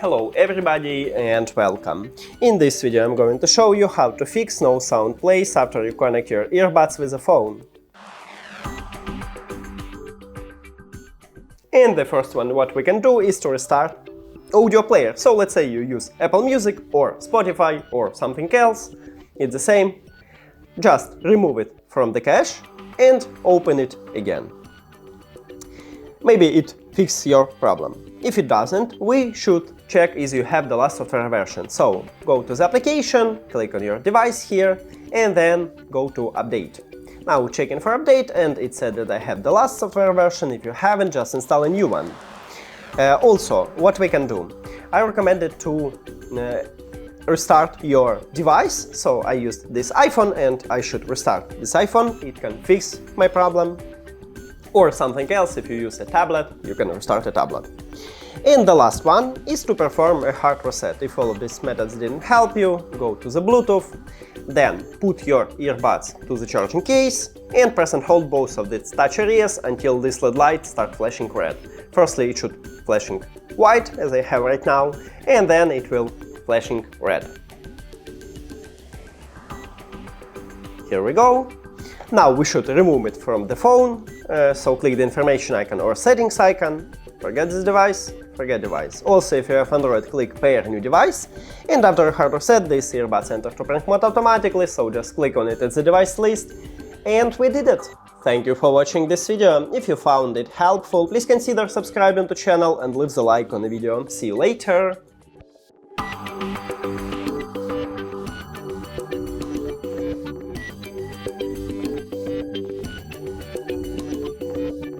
Hello everybody and welcome! In this video I'm going to show you how to fix no sound plays after you connect your earbuds with a phone. And the first one what we can do is to restart audio player. So let's say you use Apple Music or Spotify or something else, it's the same. Just remove it from the cache and open it again. Maybe it fixes your problem. If it doesn't, we should check if you have the last software version. So go to the application, click on your device here, and then go to update. Now checking for update, and it said that I have the last software version. If you haven't, just install a new one. Also, what we can do, I recommend it to restart your device. So I used this iPhone and I should restart this iPhone. It can fix my problem. Or something else, if you use a tablet, you can restart a tablet. And the last one is to perform a hard reset. If all of these methods didn't help you, go to the Bluetooth, then put your earbuds to the charging case and press and hold both of these touch areas until this LED light starts flashing red. Firstly, it should flashing white, as I have right now, and then it will flashing red. Here we go. Now we should remove it from the phone, so click the information icon or settings icon, forget this device, forget device. Also, if you have Android, click pair new device, and after a hard reset, this earbuds enter to prank mode automatically, so just click on it at the device list, and we did it! Thank you for watching this video. If you found it helpful, please consider subscribing to the channel and leave the like on the video. See you later!